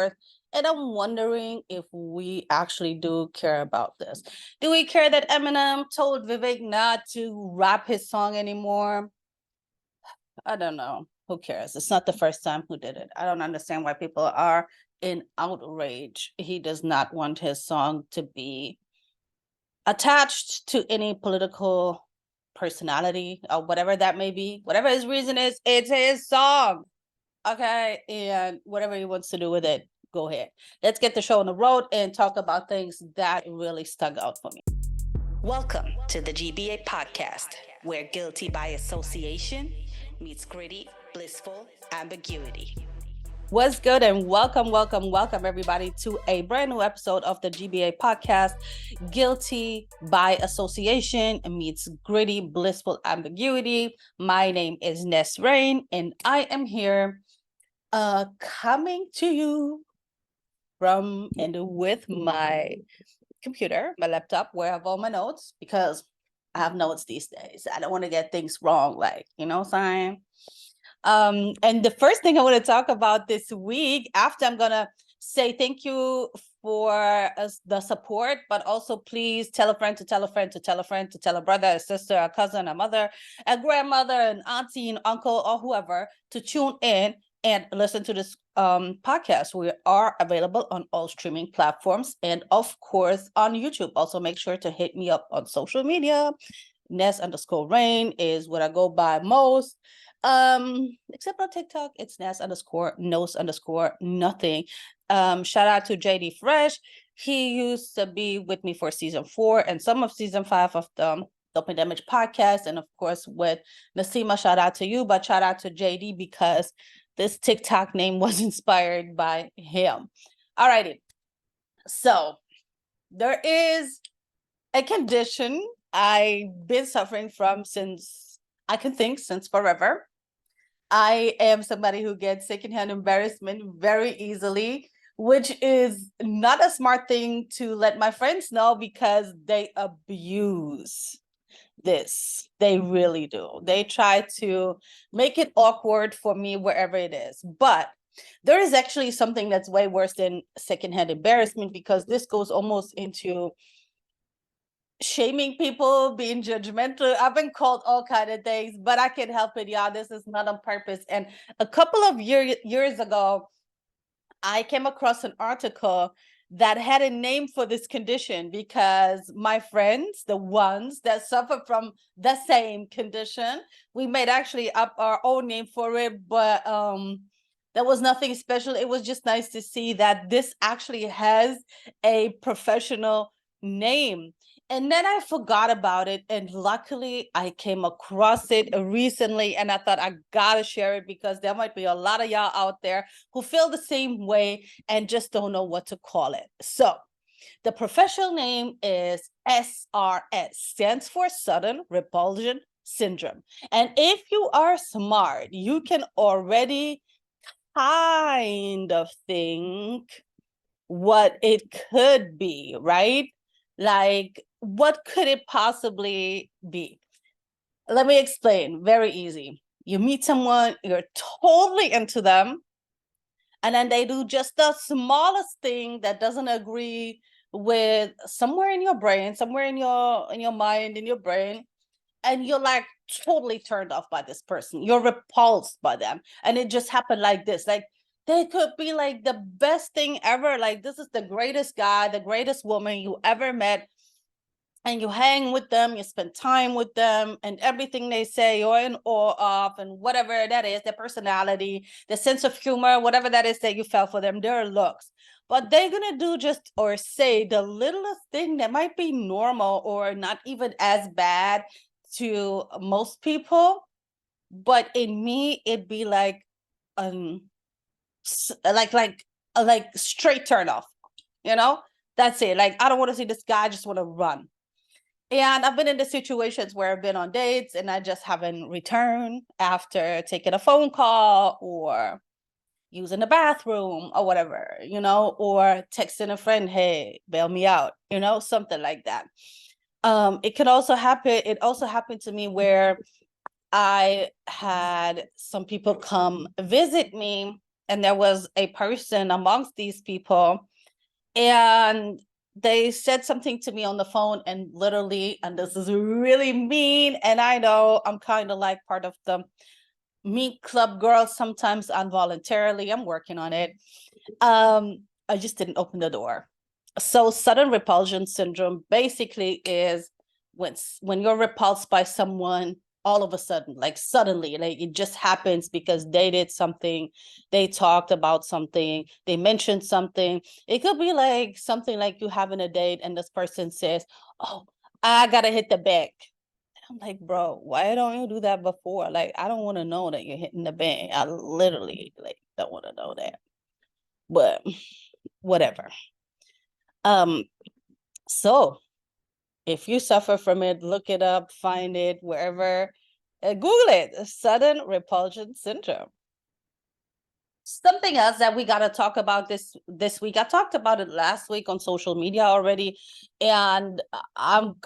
And I'm wondering if we actually do care about this. Do we care that Eminem told Vivek not to rap his song anymore? I don't know. Who cares? It's not the first time who did it. I don't understand why people are in outrage. He does not want his song to be attached to any political personality or whatever that may be. Whatever his reason is, it's his song. Okay. And whatever he wants to do with it, go ahead. Let's get the show on the road and talk about things that really stuck out for me. Welcome to the GBA podcast, where guilty by association meets gritty, blissful ambiguity. What's good, and welcome everybody to a brand new episode of the GBA podcast, Guilty by Association meets Gritty, Blissful Ambiguity. My name is Ness Rain, and I am here coming to you from and with my computer, my laptop, where I have all my notes, because I have notes these days. I don't want to get things wrong, like, you know what I'm saying? And the first thing I want to talk about this week, after I'm gonna say thank you for the support, but also please tell a friend to tell a friend to tell a friend to tell a brother, a sister, a cousin, a mother, a grandmother, an auntie, an uncle, or whoever to tune in and listen to this podcast. We are available on all streaming platforms and of course on YouTube. Also make sure to hit me up on social media. Ness_Rain is what I go by most. Except on TikTok, it's Ness_Nose_nothing. Shout out to JD Fresh. He used to be with me for season 4 and some of season 5 of the Open Damage podcast. And of course, with Nasima, shout out to you, but shout out to JD because this TikTok name was inspired by him. Alrighty. So there is a condition I've been suffering from since I can think since forever. I am somebody who gets secondhand embarrassment very easily, which is not a smart thing to let my friends know because they abuse this. They really do. They try to make it awkward for me wherever it is. But there is actually something that's way worse than secondhand embarrassment, because this goes almost into shaming people, being judgmental. I've been called all kind of things, but I can't help it, y'all. This is not on purpose. And a couple of years ago, I came across an article that had a name for this condition, because my friends, the ones that suffer from the same condition, we made actually up our own name for it, but there was nothing special. It was just nice to see that this actually has a professional name. And then I forgot about it. And luckily I came across it recently, and I thought I gotta share it because there might be a lot of y'all out there who feel the same way and just don't know what to call it. So the professional name is SRS, stands for Sudden Repulsion Syndrome. And if you are smart, you can already kind of think what it could be, right? Like, what could it possibly be? Let me explain. Very easy. You meet someone, you're totally into them, and then they do just the smallest thing that doesn't agree with somewhere in your brain, somewhere in your mind, in your brain, and you're like totally turned off by this person. You're repulsed by them. And it just happened like this. Like, they could be like the best thing ever. Like, this is the greatest guy, the greatest woman you ever met. And you hang with them, you spend time with them, and everything they say you're in awe of, and whatever that is, their personality, their sense of humor, whatever that is that you felt for them, their looks. But they're gonna do just or say the littlest thing that might be normal or not even as bad to most people. But in me, it'd be like like straight turn off, you know? That's it. Like, I don't want to see this guy, I just want to run. And I've been in the situations where I've been on dates and I just haven't returned after taking a phone call or using the bathroom or whatever, you know, or texting a friend, hey, bail me out, you know, something like that. It can also happen. It also happened to me where I had some people come visit me and there was a person amongst these people, and they said something to me on the phone, and literally, and this is really mean, and I know I'm kind of like part of the mean club girls sometimes involuntarily. I'm working on it. I just didn't open the door. So sudden repulsion syndrome basically is when you're repulsed by someone all of a sudden, like suddenly, like it just happens because they did something, they talked about something, they mentioned something. It could be like something like you having a date and this person says, "Oh, I gotta hit the bank." I'm like, bro, why don't you do that before? Like, I don't want to know that you're hitting the bank. I literally like don't want to know that. But whatever. Um, so if you suffer from it, look it up, find it wherever, Google it, sudden repulsion syndrome. Something else that we got to talk about this week. I talked about it last week on social media already, and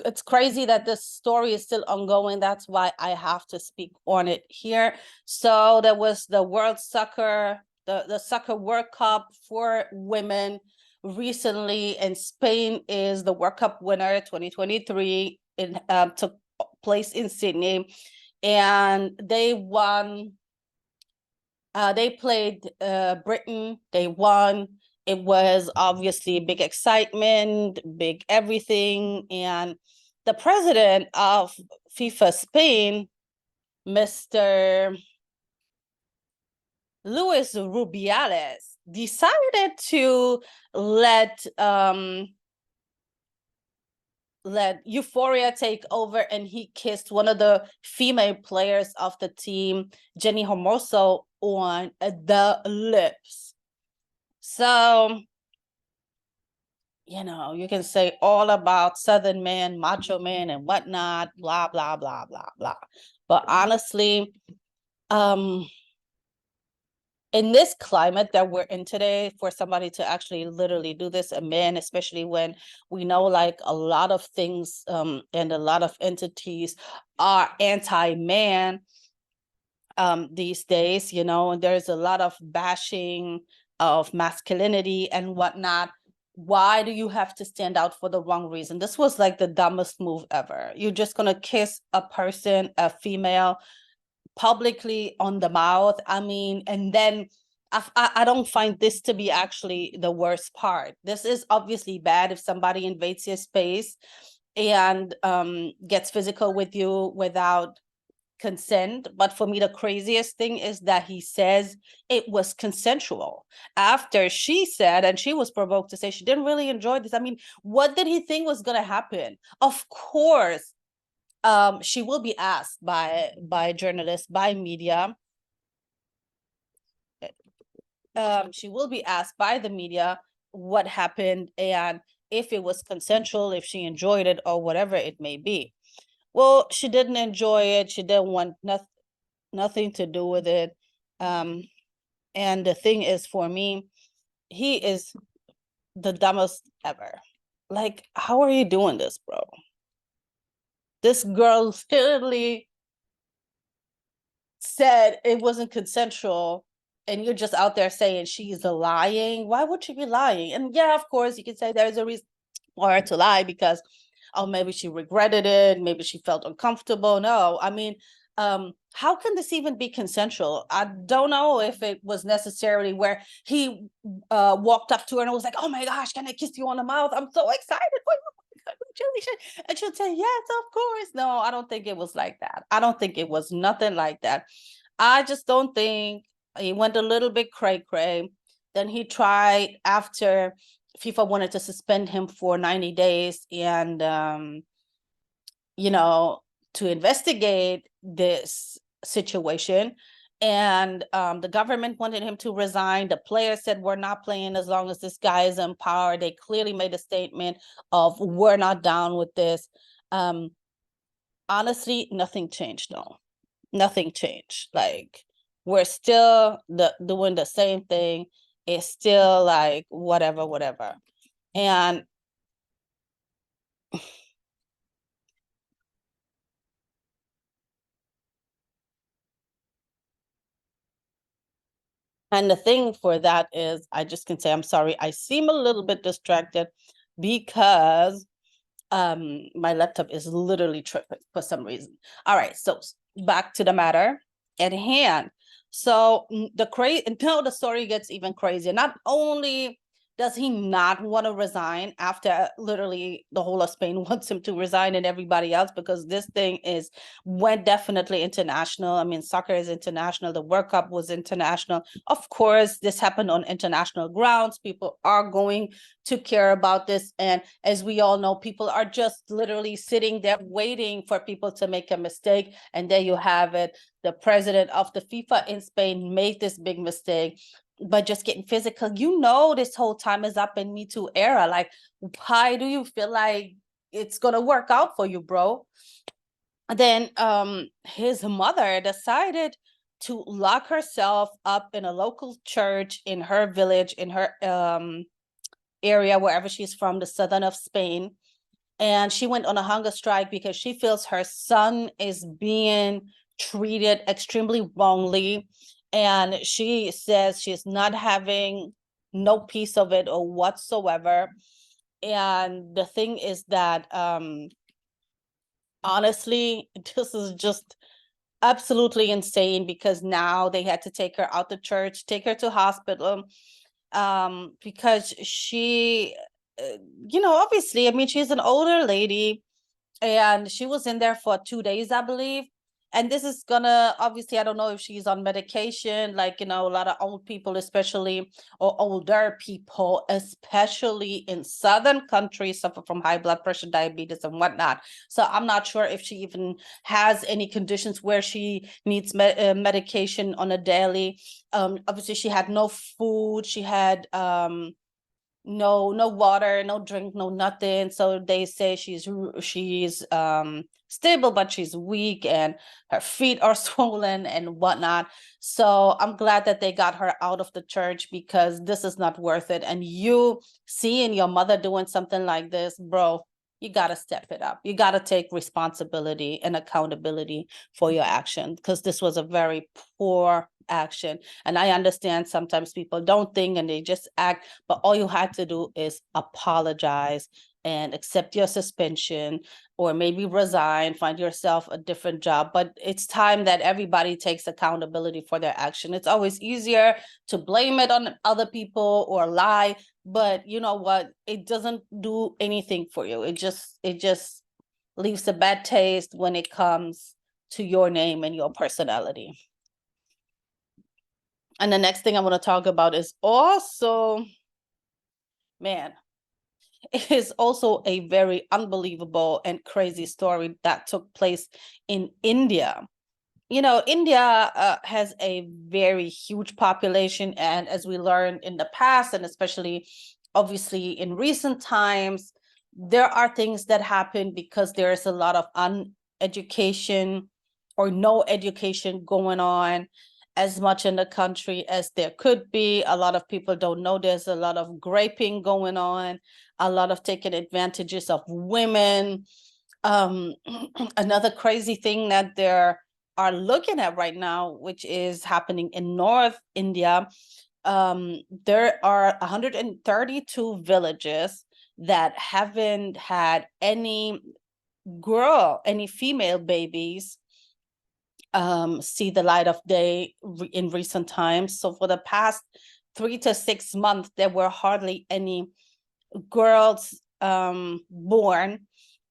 it's crazy that this story is still ongoing. That's why I have to speak on it here. So there was the World Soccer, the Soccer World Cup for women recently, and Spain is the World Cup winner 2023. It took place in Sydney, and they won. They played Britain. They won. It was obviously big excitement, big everything. And the president of FIFA Spain, Mr. Luis Rubiales, decided to let let euphoria take over, and he kissed one of the female players of the team, Jenny Hermoso, on the lips. So, you can say all about Southern man, macho man, and whatnot, blah, blah, blah, blah, blah. But honestly, in this climate that we're in today, for somebody to actually literally do this, a man, especially when we know like a lot of things and a lot of entities are anti-man these days, and there's a lot of bashing of masculinity and whatnot. Why do you have to stand out for the wrong reason? This was like the dumbest move ever. You're just gonna kiss a person, a female, publicly on the mouth. I mean, and then I don't find this to be actually the worst part. This is obviously bad if somebody invades your space and gets physical with you without consent. But for me, the craziest thing is that he says it was consensual after she said, and she was provoked to say she didn't really enjoy this. I mean, what did he think was going to happen? Of course, she will be asked by journalists, by media. She will be asked by the media what happened and if it was consensual, if she enjoyed it, or whatever it may be. Well, she didn't enjoy it. She didn't want nothing to do with it. And the thing is, for me, he is the dumbest ever. Like, how are you doing this, bro? This girl literally said it wasn't consensual, and you're just out there saying she's lying. Why would she be lying? And yeah, of course, you can say there's a reason for her to lie because, oh, maybe she regretted it, maybe she felt uncomfortable. No, I mean, how can this even be consensual? I don't know if it was necessarily where he walked up to her and was like, "Oh my gosh, can I kiss you on the mouth? I'm so excited for you. Congratulations." And she'll say, "Yes, of course." No, I don't think it was like that. I don't think it was nothing like that. I just don't think he went a little bit cray-cray. Then he tried, after FIFA wanted to suspend him for 90 days and to investigate this situation. And the government wanted him to resign. The players said, "We're not playing as long as this guy is in power." They clearly made a statement of, "We're not down with this." Honestly, nothing changed, though. Nothing changed. Like, we're still doing the same thing. It's still like whatever, whatever. And And the thing for that is, I just can say, I'm sorry, I seem a little bit distracted because my laptop is literally tripping for some reason. All right, so back to the matter at hand. So now the story gets even crazier. Not only does he not want to resign after literally the whole of Spain wants him to resign and everybody else, because this thing went definitely international. I mean, soccer is international. The World Cup was international. Of course, this happened on international grounds. People are going to care about this. And as we all know, people are just literally sitting there waiting for people to make a mistake. And there you have it. The president of the FIFA in Spain made this big mistake, but just getting physical. This whole time is up in Me Too era. Like, why do you feel like it's going to work out for you, bro? Then his mother decided to lock herself up in a local church in her village, in her area, wherever she's from, the southern of Spain. And she went on a hunger strike because she feels her son is being treated extremely wrongly. And she says she's not having no piece of it or whatsoever. And the thing is that, honestly, this is just absolutely insane, because now they had to take her out the church, take her to hospital, because she, obviously, I mean, she's an older lady, and she was in there for 2 days, I believe. And this is gonna, obviously, I don't know if she's on medication, like, a lot of old people, especially, or older people, especially in southern countries, suffer from high blood pressure, diabetes, and whatnot. So I'm not sure if she even has any conditions where she needs medication on a daily. Obviously, she had no food. She had no water, no drink, no nothing. So they say she's stable, but she's weak and her feet are swollen and whatnot. So I'm glad that they got her out of the church, because this is not worth it. And you seeing your mother doing something like this, bro, you got to step it up. You got to take responsibility and accountability for your action, because this was a very poor action. And I understand sometimes people don't think and they just act, but all you had to do is apologize and accept your suspension, or maybe resign, find yourself a different job. But it's time that everybody takes accountability for their action. It's always easier to blame it on other people or lie, but you know what? It doesn't do anything for you. It just leaves a bad taste when it comes to your name and your personality. And the next thing I want to talk about is also, man, it is also a very unbelievable and crazy story that took place in India. India has a very huge population. And as we learned in the past, and especially obviously in recent times, there are things that happen because there is a lot of uneducation or no education going on as much in the country as there could be. A lot of people don't know there's a lot of graping going on, a lot of taking advantages of women. Another crazy thing that there are looking at right now, which is happening in North India, there are 132 villages that haven't had any female babies see the light of day in recent times. So for the past 3 to 6 months, there were hardly any girls born.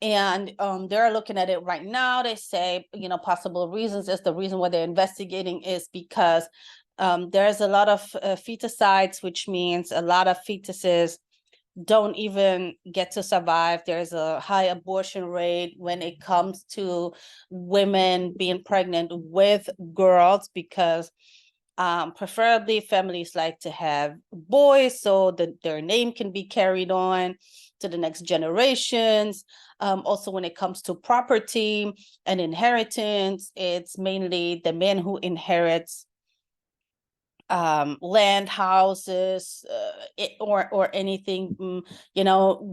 And they're looking at it right now. They say, possible reasons is the reason why they're investigating is because there's a lot of feticides, which means a lot of fetuses don't even get to survive. There's a high abortion rate when it comes to women being pregnant with girls, because preferably families like to have boys so that their name can be carried on to the next generations. Also, when it comes to property and inheritance, it's mainly the man who inherits land, houses, or anything.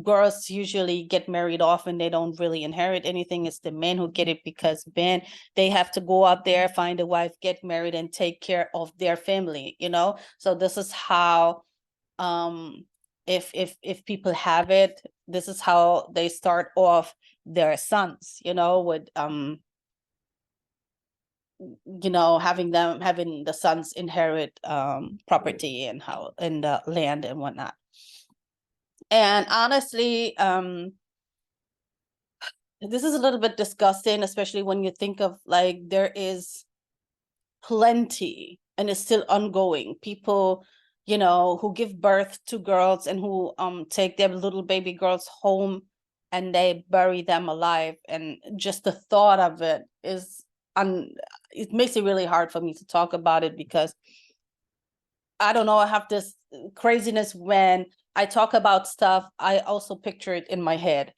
Girls usually get married off and they don't really inherit anything. It's the men who get it, because men, they have to go out there, find a wife, get married, and take care of their family. So this is how, if people have it, this is how they start off their sons, with having the sons inherit property and the land and whatnot. And honestly, this is a little bit disgusting, especially when you think of, like, there is plenty, and it's still ongoing, people who give birth to girls and who take their little baby girls home and they bury them alive. And just the thought of it it makes it really hard for me to talk about it, because I don't know, I have this craziness when I talk about stuff. I also picture it in my head,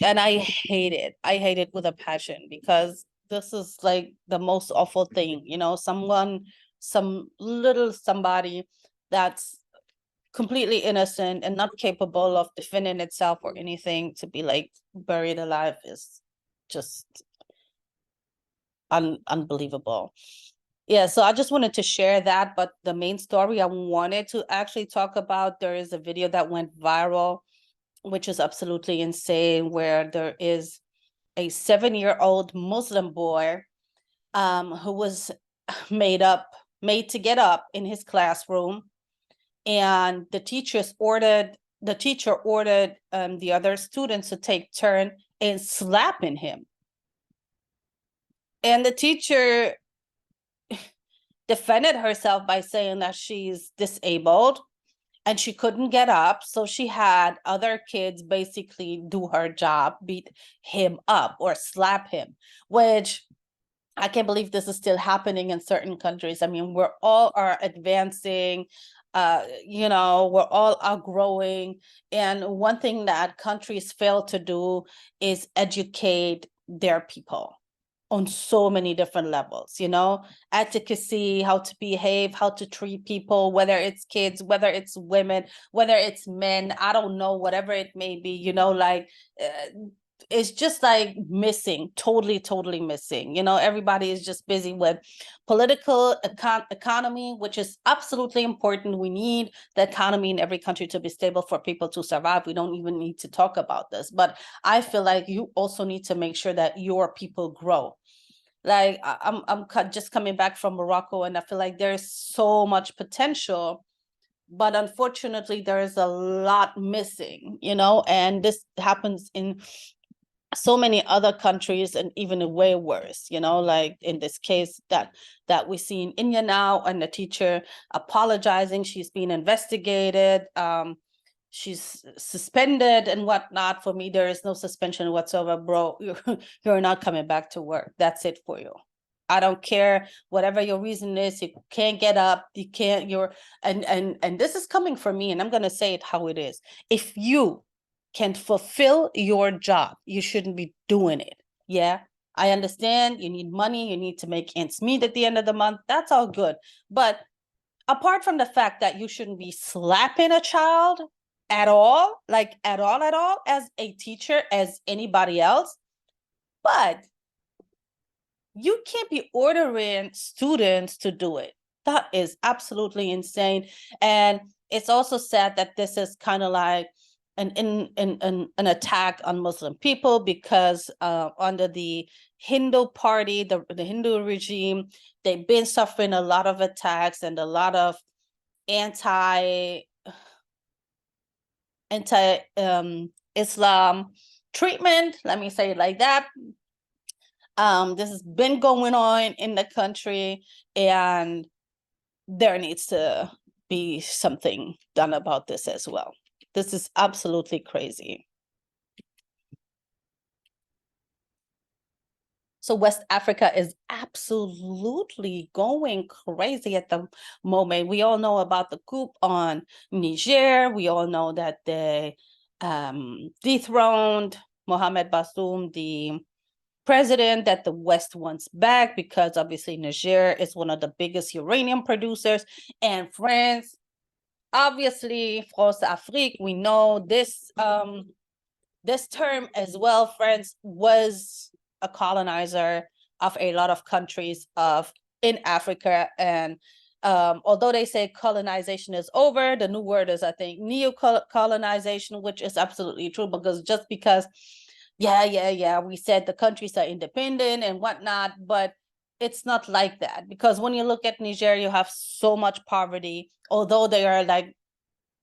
and I hate it. I hate it with a passion, because this is like the most awful thing, some little somebody that's completely innocent and not capable of defending itself or anything, to be like buried alive is just unbelievable. Yeah, so I just wanted to share that. But the main story I wanted to actually talk about, there is a video that went viral, which is absolutely insane, where there is a 7-year-old Muslim boy who was made to get up in his classroom, and the teacher ordered the other students to take turn in slapping him. And the teacher defended herself by saying that she's disabled and she couldn't get up, so she had other kids basically do her job, beat him up or slap him, which I can't believe this is still happening in certain countries. I mean, we're all are advancing, we're all outgrowing. And one thing that countries fail to do is educate their people on so many different levels, advocacy, how to behave, how to treat people, whether it's kids, whether it's women, whether it's men, I don't know, whatever it may be, it's just like missing, totally missing. Everybody is just busy with political economy, which is absolutely important. We need the economy in every country to be stable for people to survive. We don't even need to talk about this, but I feel like you also need to make sure that your people grow. Like, I'm just coming back from Morocco, and I feel like there's so much potential, but unfortunately there is a lot missing, and this happens in so many other countries, and even way worse, like in this case that we see in India now, and the teacher apologizing, she's being investigated, she's suspended and whatnot. For me, there is no suspension whatsoever, bro. You're not coming back to work. That's it for you. I don't care whatever your reason is. You can't get up. You can't. And this is coming from me, and I'm gonna say it how it is. If you can fulfill your job, you shouldn't be doing it. Yeah, I understand. You need money. You need to make ends meet at the end of the month. That's all good. But apart from the fact that you shouldn't be slapping a child at all, like at all, as a teacher, as anybody else, but you can't be ordering students to do it. That is absolutely insane. And it's also sad that this is kind of like an attack on Muslim people, because under the Hindu party, the Hindu regime, they've been suffering a lot of attacks and a lot of anti-Islam treatment. Let me say it like that. This has been going on in the country, and there needs to be something done about this as well. This is absolutely crazy. So West Africa is absolutely going crazy at the moment. We all know about the coup on Niger. We all know that they dethroned Mohamed Bazoum, the president that the West wants back, because obviously Niger is one of the biggest uranium producers, and France, obviously, France Afrique, we know this term as well. France was a colonizer of a lot of countries in Africa, and although they say colonization is over, the new word is, I think, neo-colonization, which is absolutely true, because just because, we said the countries are independent and whatnot, but it's not like that, because when you look at Niger, you have so much poverty, although they are like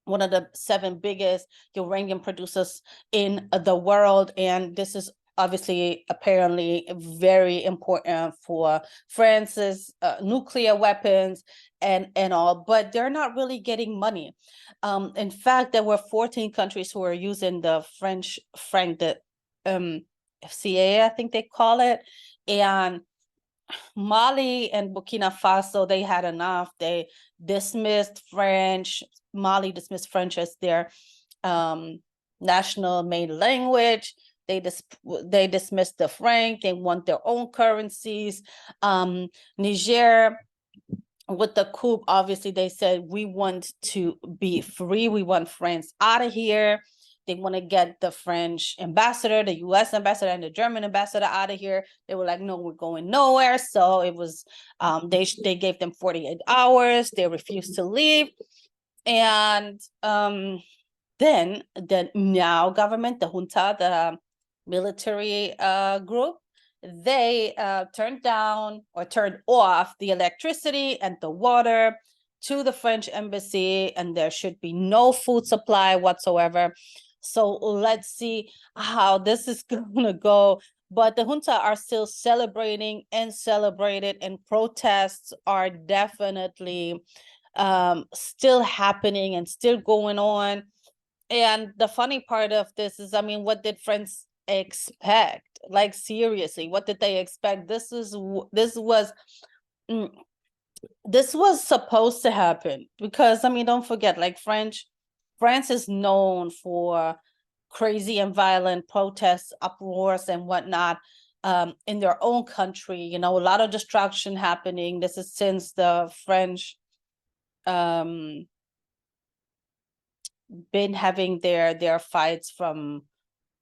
one of the 7 biggest uranium producers in the world. And this is obviously apparently very important for France's nuclear weapons and all, but they're not really getting money. In fact, there were 14 countries who were using the French franc, the FCA, I think they call it. And Mali and Burkina Faso, they had enough. They dismissed French. Mali dismissed French as their national main language. They dismissed the franc. They want their own currencies. Niger, with the coup, obviously they said, we want to be free. We want France out of here. They want to get the French ambassador, the US ambassador, and the German ambassador out of here. They were like, no, we're going nowhere. So it was, they gave them 48 hours. They refused to leave. And then the now government, the junta, the military group, they turned off the electricity and the water to the French embassy, and there should be no food supply whatsoever. So let's see how this is going to go. But the junta are still celebrating and celebrated, and protests are definitely still happening and still going on. And the funny part of this is, I mean, what did France expect? Like, seriously, what did they expect? This was supposed to happen, because, I mean, don't forget, like, France is known for crazy and violent protests, uproars, and whatnot in their own country. You know, a lot of destruction happening. This is since the French been having their fights from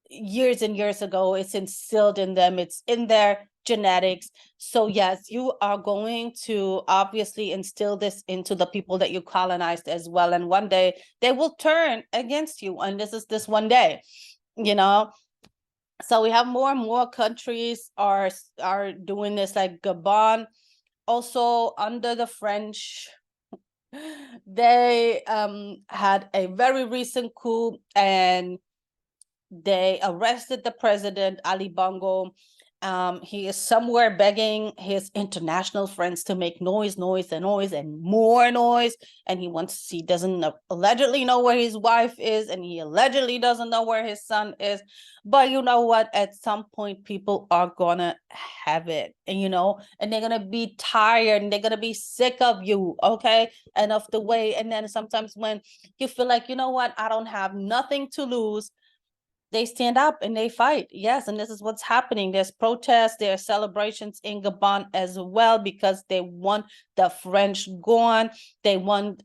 years and years ago. It's instilled in them. It's in their genetics. So yes, you are going to obviously instill this into the people that you colonized as well. And one day they will turn against you. And this is this one day, you know. So we have more and more countries are doing this, like Gabon, also under the French. They had a very recent coup, and they arrested the president, Ali Bongo. He is somewhere begging his international friends to make noise, and more noise. And he doesn't allegedly know where his wife is, and he allegedly doesn't know where his son is. But you know what? At some point, people are gonna have it, and and they're gonna be tired, and they're gonna be sick of you, okay, and of the way. And then sometimes when you feel like, you know what, I don't have nothing to lose, they stand up and they fight. Yes, and this is what's happening. There's protests, there's celebrations in Gabon as well, because they want the French gone. They want,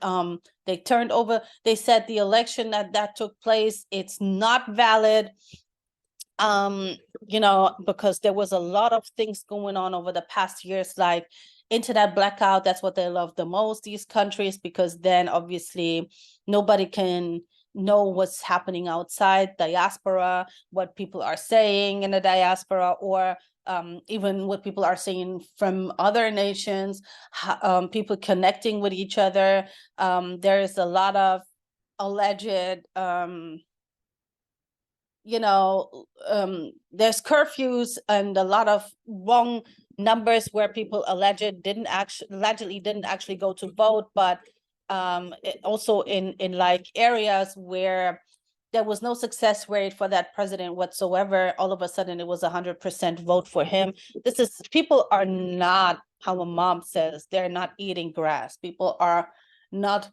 they turned over, they said the election that took place, it's not valid. Because there was a lot of things going on over the past years, like internet blackout. That's what they love the most, these countries, because then obviously nobody can know what's happening outside diaspora, what people are saying in the diaspora, or even what people are saying from other nations, people connecting with each other. There is a lot of alleged there's curfews and a lot of wrong numbers where people allegedly didn't actually go to vote, but also in like areas where there was no success rate for that president whatsoever, all of a sudden it was 100% vote for him. People are not, how my mom says, they're not eating grass. People are not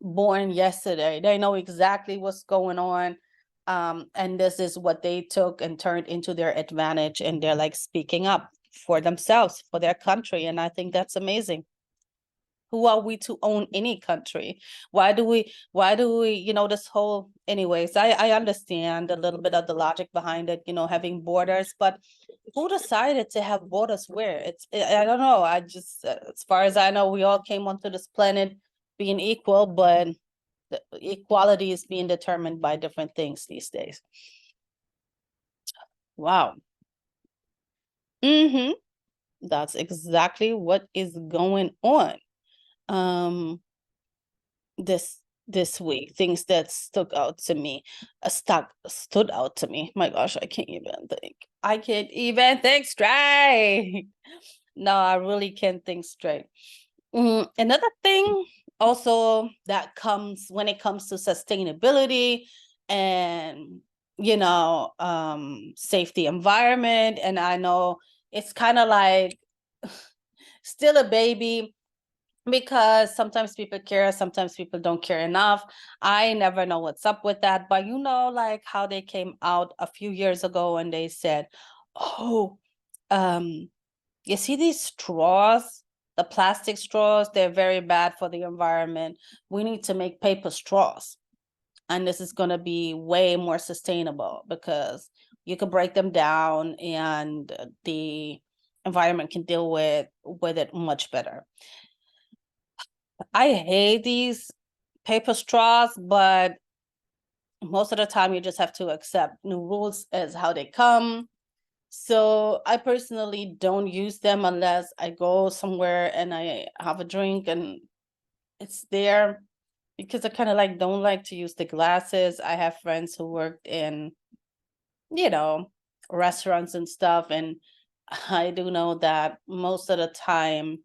born yesterday. They know exactly what's going on. And this is what they took and turned into their advantage, and they're like speaking up for themselves, for their country, and I think that's amazing. Who are we to own any country? Why do we, this whole, anyways, I understand a little bit of the logic behind it, having borders, but who decided to have borders where? I don't know. I just, as far as I know, we all came onto this planet being equal, but the equality is being determined by different things these days. Wow. Mm-hmm. That's exactly what is going on. Um, this week, things that stuck out to me, stood out to me. My gosh, I can't even think. I can't even think straight. No, I really can't think straight. Another thing also that comes when it comes to sustainability and safety environment, and I know it's kind of like still a baby, because sometimes people care, sometimes people don't care enough. I never know what's up with that, but like how they came out a few years ago and they said, oh, um you see these straws, the plastic straws, they're very bad for the environment. We need to make paper straws, and this is going to be way more sustainable because you can break them down, and the environment can deal with it much better. I hate these paper straws, but most of the time you just have to accept new rules as how they come. So I personally don't use them unless I go somewhere and I have a drink and it's there, because I kind of like don't like to use the glasses. I have friends who worked in, you know, restaurants and stuff, and I do know that most of the time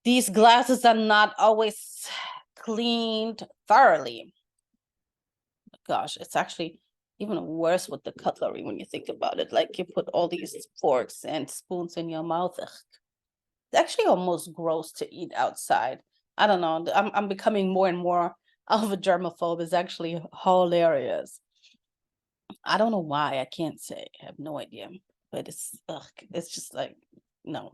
these glasses are not always cleaned thoroughly. Gosh, it's actually even worse with the cutlery when you think about it. Like you put all these forks and spoons in your mouth. Ugh. It's actually almost gross to eat outside. I don't know. I'm becoming more and more of a germaphobe. It's actually hilarious. I don't know why. I can't say. I have no idea. But it's just like no.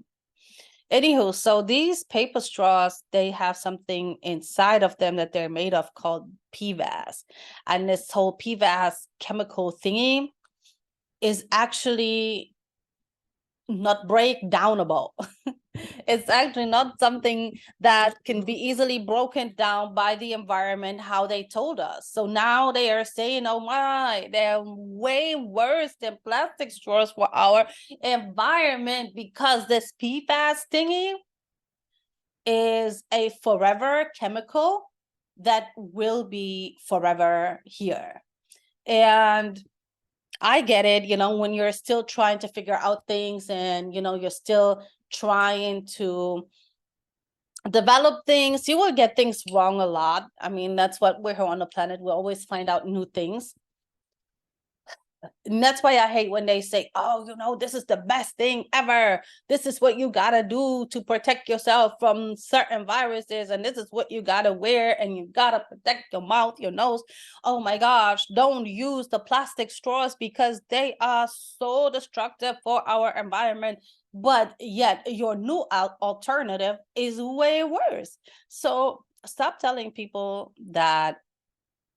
Anywho, so these paper straws, they have something inside of them that they're made of called PVAS. And this whole PVAS chemical thingy is actually not breakdownable. It's actually not something that can be easily broken down by the environment, how they told us. So now they are saying, oh my, they're way worse than plastic straws for our environment, because this PFAS thingy is a forever chemical that will be forever here. And I get it, when you're still trying to figure out things, and you're still trying to develop things, you will get things wrong a lot. I mean, that's what we're here on the planet. We always find out new things. And that's why I hate when they say, oh, this is the best thing ever. This is what you got to do to protect yourself from certain viruses. And this is what you got to wear. And you got to protect your mouth, your nose. Oh my gosh, don't use the plastic straws because they are so destructive for our environment. But yet your new alternative is way worse. So stop telling people that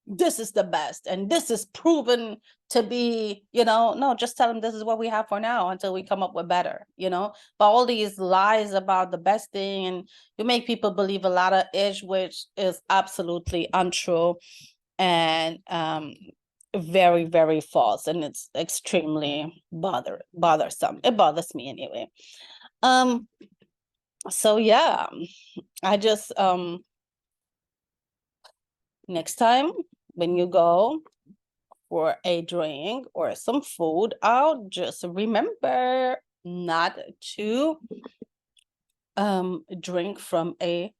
this is the best and this is proven to be, no, just tell them this is what we have for now until we come up with better, but all these lies about the best thing, and you make people believe a lot of ish, which is absolutely untrue and very, very false, and it's extremely bothersome. It bothers me anyway. So yeah, I just next time when you go for a drink or some food out, just remember not to drink from a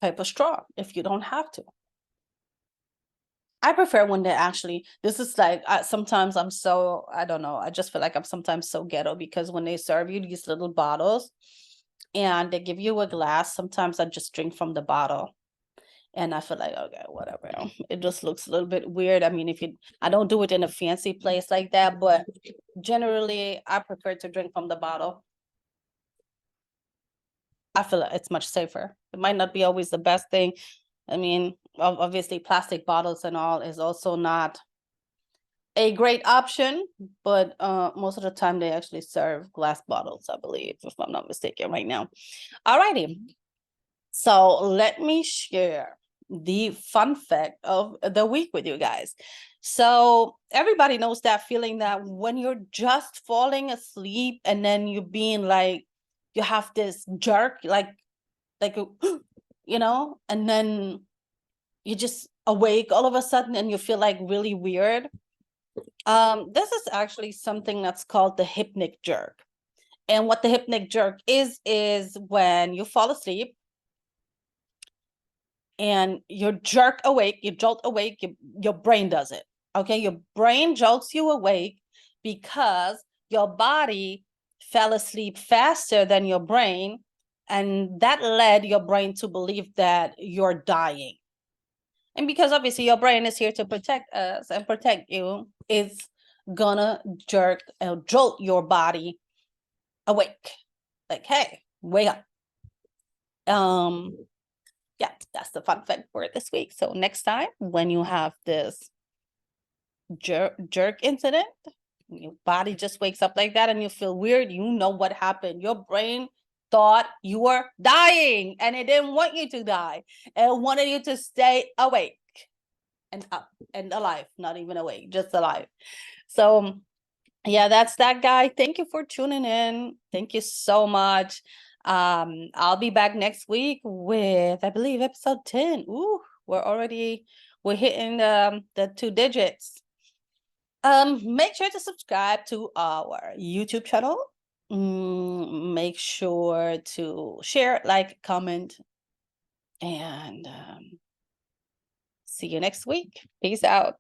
paper straw if you don't have to. I prefer when they actually, this is like, sometimes I'm so, I don't know, I just feel like I'm sometimes so ghetto, because when they serve you these little bottles and they give you a glass, sometimes I just drink from the bottle. And I feel like, okay, whatever. It just looks a little bit weird. I mean, I don't do it in a fancy place like that, but generally I prefer to drink from the bottle. I feel like it's much safer. It might not be always the best thing. I mean, obviously plastic bottles and all is also not a great option, but most of the time they actually serve glass bottles, I believe, if I'm not mistaken right now. Alrighty. So let me share the fun fact of the week with you guys. So everybody knows that feeling that when you're just falling asleep and then you're being like, you have this jerk, like you know, and then you just awake all of a sudden and you feel like really weird. This is actually something that's called the hypnic jerk. And what the hypnic jerk is when you fall asleep and you jerk awake, you jolt awake, your brain does it. Okay, your brain jolts you awake because your body fell asleep faster than your brain, and that led your brain to believe that you're dying. And because obviously your brain is here to protect us and protect you, it's gonna jolt your body awake. Like, hey, wake up. Yeah, that's the fun fact for this week. So next time when you have this jerk incident, your body just wakes up like that and you feel weird, you know what happened. Your brain thought you were dying and it didn't want you to die. It wanted you to stay awake and up and alive, not even awake, just alive. So yeah, that's that, guy. Thank you for tuning in. Thank you so much. I'll be back next week with, I believe, episode 10. Ooh, we're hitting the 2 digits. Make sure to subscribe to our YouTube channel. Make sure to share, like, comment, and see you next week. Peace out.